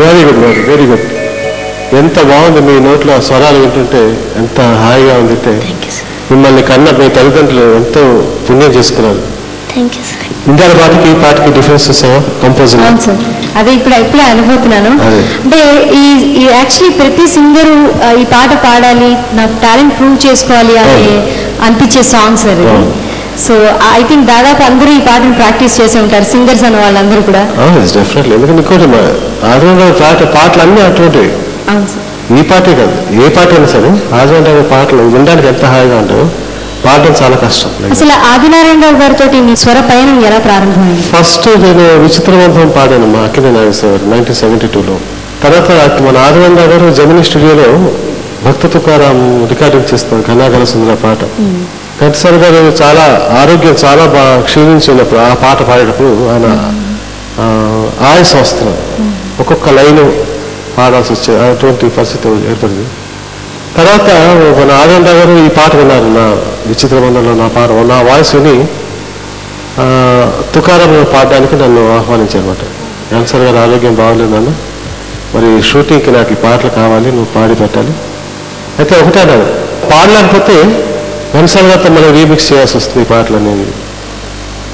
Very good very good. ఎంత బాగుంది మీ నోట్లో స్వరాలు వింటుంటే, ఎంత హాయిగా ఉందంటే. మిమ్మల్ని కన్న మీ తల్లిదండ్రులు ఎంతో పుణ్యం చేసుకున్నారు. ఇందాక పాటకి ఈ పాటకి డిఫరెన్స్ చూసావా కంపోజర్? అదే ఇప్పుడే అనుభూతున్నాను. అంటే ఈ యాక్చువల్లీ ప్రతి సింగరు ఈ పాట పాడాలి, నాకు టాలెంట్ ప్రూవ్ చేసుకోవాలి అని అనిపించే సాంగ్స్ అది. సో ఐ థింక్ దాదాపు అందరూ ఈ పాటను ప్రాక్టీస్ చేసి ఉంటారు, సింగర్స్ అన్న వాళ్ళందరూ కూడా. డెఫినెట్లీ. ఎందుకంటే ఇంకోటి పాటలు అన్నీ అటువంటివి. ఈ పాటే కాదు, ఏ పాట అయినా సరే అటువంటి పాటలు వినడానికి ఎంత హాయిగా ఉంటాయో పాడడం చాలా కష్టం. అసలు ఆదినారాయణరావు గారితో మీ స్వర పయనం ఎలా ప్రారంభమైంది? ఫస్ట్ నేను విచిత్రవంతం పాడాను మా అక్కినే నాగేశ్వర 1972లో. తర్వాత మన ఆదినారాయణరావు గారు జమినీ స్టూడియోలో భక్త తుకారాం రికార్డింగ్ చేస్తాను ఘనాగల సుందర పాట. ఘంటసాల గారు చాలా ఆరోగ్యం చాలా బాగా క్షీణించినప్పుడు ఆ పాట పాడేటప్పుడు ఆయన ఆయుష్ వస్తున్నారు, ఒక్కొక్క లైను పాడాల్సి వచ్చే అటువంటి పరిస్థితి ఏర్పడింది. తర్వాత మన ఆదినారాయణరావు గారు ఈ పాట విన్నారు, నా విచిత్రబంధంలో నా వాయిస్ విని తుకారాం పాడడానికి నన్ను ఆహ్వానించారన్నమాట. ఘంటసాల గారు ఆరోగ్యం బాగోలేదు నాన్న, మరి షూటింగ్కి నాకు ఈ పాటలు కావాలి, నువ్వు పాడి పెట్టాలి. అయితే ఒకటే అన్నాడు, పాడలేకపోతే ఘంటసాల గారితో మనం రీమిక్స్ చేయాల్సి వస్తుంది ఈ పాటలన్నీ.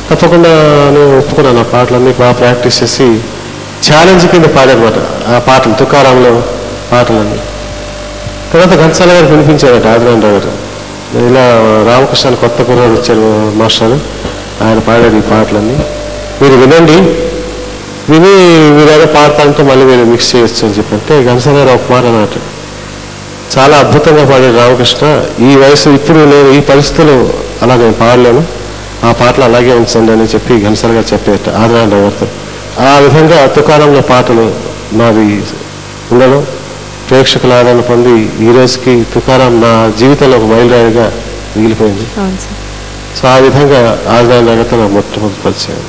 తప్పకుండా నేను ఒప్పుకున్నాను. ఆ పాటలన్నీ బాగా ప్రాక్టీస్ చేసి ఛాలెంజ్ కింద పాడానమాట ఆ పాటలు, తుకారాంలో పాటలన్నీ. తర్వాత ఘంటసాల గారు వినిపించారట ఆదినారాయణరావు గారు, ఇలా రామకృష్ణ కొత్త కుర్రాడు వచ్చారు మాస్టర్, ఆయన పాడారు ఈ పాటలన్నీ, మీరు వినండి, విని మీరేదో పాడతానంటే మళ్ళీ మీరు మిక్స్ చేయొచ్చు అని చెప్పంటే ఘంటసాల గారు ఒక మాట అన్నట్టు, చాలా అద్భుతంగా పాడాడు రామకృష్ణ, ఈ వయసు ఇప్పుడు నేను ఈ పరిస్థితులు అలా నేను పాడలేను, ఆ పాటలు అలాగే ఉంచండి అని చెప్పి ఘంటసాల గారు చెప్పేట ఆదినారాయణరావు గారితో. ఆ విధంగా తుకారంలో పాటలు నాది ఉండడం, ప్రేక్షకుల ఆదరణ పొంది ఈ రోజుకి తుకారాం నా జీవితంలో ఒక మైలురాయిగా మిగిలిపోయింది. సో ఆ విధంగా ఆదినారాయణరావు గారితో నాకు మొట్టమొదటి పరిచయం.